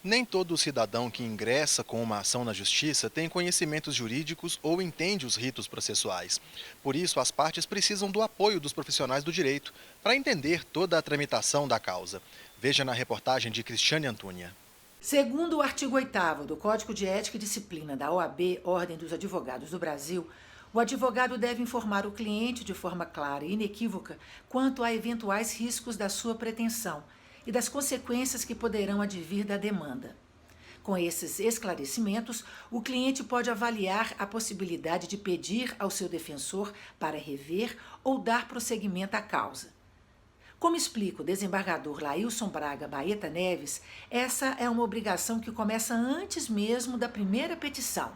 Nem todo cidadão que ingressa com uma ação na justiça tem conhecimentos jurídicos ou entende os ritos processuais. Por isso, as partes precisam do apoio dos profissionais do direito para entender toda a tramitação da causa. Veja na reportagem de Cristiane Antúnia. Segundo o artigo 8º do Código de Ética e Disciplina da OAB, Ordem dos Advogados do Brasil, o advogado deve informar o cliente de forma clara e inequívoca quanto a eventuais riscos da sua pretensão e das consequências que poderão advir da demanda. Com esses esclarecimentos, o cliente pode avaliar a possibilidade de pedir ao seu defensor para rever ou dar prosseguimento à causa. Como explica o desembargador Lailson Braga Baeta Neves, essa é uma obrigação que começa antes mesmo da primeira petição.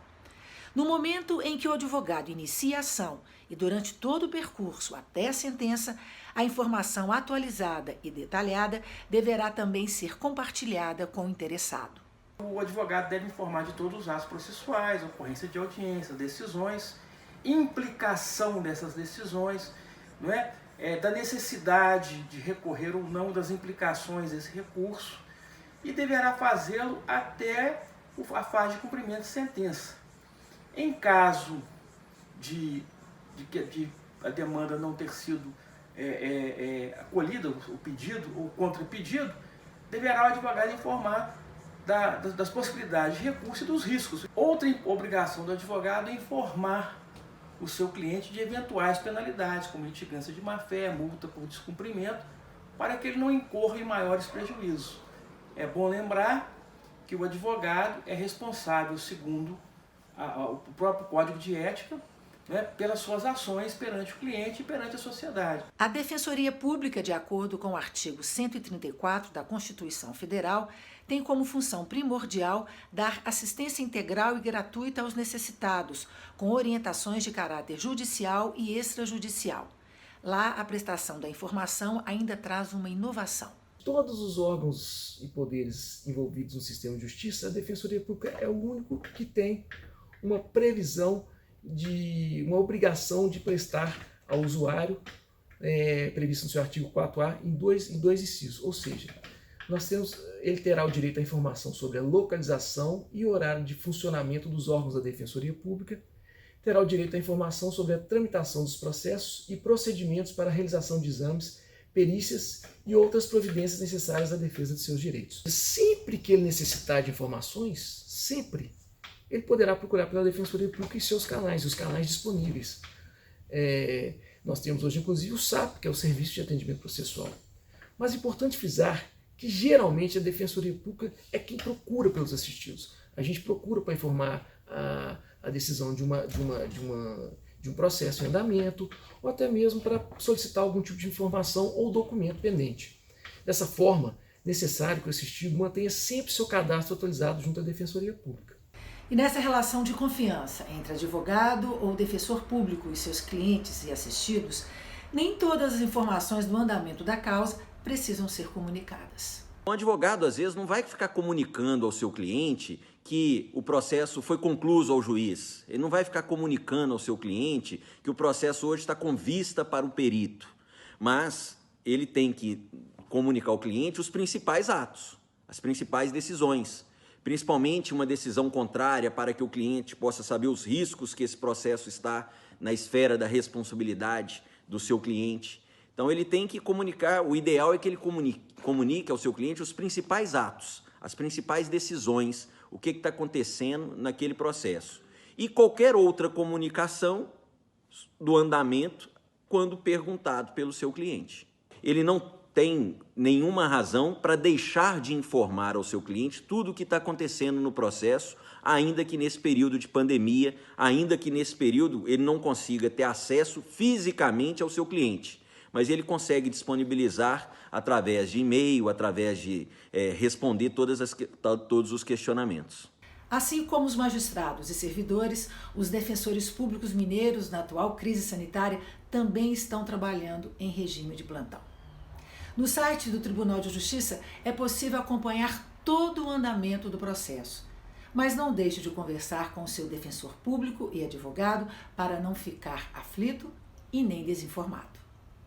No momento em que o advogado inicia a ação e durante todo o percurso até a sentença, a informação atualizada e detalhada deverá também ser compartilhada com o interessado. O advogado deve informar de todos os atos processuais, ocorrência de audiência, decisões, implicação dessas decisões, não é? Da necessidade de recorrer ou não, das implicações desse recurso, e deverá fazê-lo até a fase de cumprimento de sentença. Em caso de a demanda não ter sido acolhida, o pedido ou contra-pedido, deverá o advogado informar das possibilidades de recurso e dos riscos. Outra obrigação do advogado é informar o seu cliente de eventuais penalidades, como litigância de má-fé, multa por descumprimento, para que ele não incorra em maiores prejuízos. É bom lembrar que o advogado é responsável, segundo o próprio Código de Ética, né, pelas suas ações perante o cliente e perante a sociedade. A Defensoria Pública, de acordo com o artigo 134 da Constituição Federal, tem como função primordial dar assistência integral e gratuita aos necessitados, com orientações de caráter judicial e extrajudicial. Lá, a prestação da informação ainda traz uma inovação. Todos os órgãos e poderes envolvidos no sistema de justiça, a Defensoria Pública é o único que tem uma previsão de uma obrigação de prestar ao usuário, previsto no seu artigo 4A, em dois incisos. Ou seja, ele terá o direito à informação sobre a localização e horário de funcionamento dos órgãos da Defensoria Pública, terá o direito à informação sobre a tramitação dos processos e procedimentos para a realização de exames, perícias e outras providências necessárias à defesa de seus direitos. Sempre que ele necessitar de informações, ele poderá procurar pela Defensoria Pública e seus canais, os canais disponíveis. Nós temos hoje, inclusive, o SAP, que é o Serviço de Atendimento Processual. Mas é importante frisar que, geralmente, a Defensoria Pública é quem procura pelos assistidos. A gente procura para informar a decisão de um processo em andamento, ou até mesmo para solicitar algum tipo de informação ou documento pendente. Dessa forma, é necessário que o assistido mantenha sempre seu cadastro atualizado junto à Defensoria Pública. E nessa relação de confiança entre advogado ou defensor público e seus clientes e assistidos, nem todas as informações do andamento da causa precisam ser comunicadas. Um advogado, às vezes, não vai ficar comunicando ao seu cliente que o processo foi concluído ao juiz. Ele não vai ficar comunicando ao seu cliente que o processo hoje está com vista para o perito. Mas ele tem que comunicar ao cliente os principais atos, as principais decisões. Principalmente uma decisão contrária para que o cliente possa saber os riscos que esse processo está na esfera da responsabilidade do seu cliente. Então, ele tem que comunicar, o ideal é que ele comunique ao seu cliente os principais atos, as principais decisões, o que está acontecendo naquele processo. E qualquer outra comunicação do andamento quando perguntado pelo seu cliente. Ele não tem nenhuma razão para deixar de informar ao seu cliente tudo o que está acontecendo no processo, ainda que nesse período de pandemia, ainda que nesse período ele não consiga ter acesso fisicamente ao seu cliente, mas ele consegue disponibilizar através de e-mail, através de responder todos os questionamentos. Assim como os magistrados e servidores, os defensores públicos mineiros na atual crise sanitária também estão trabalhando em regime de plantão. No site do Tribunal de Justiça é possível acompanhar todo o andamento do processo, mas não deixe de conversar com o seu defensor público e advogado para não ficar aflito e nem desinformado.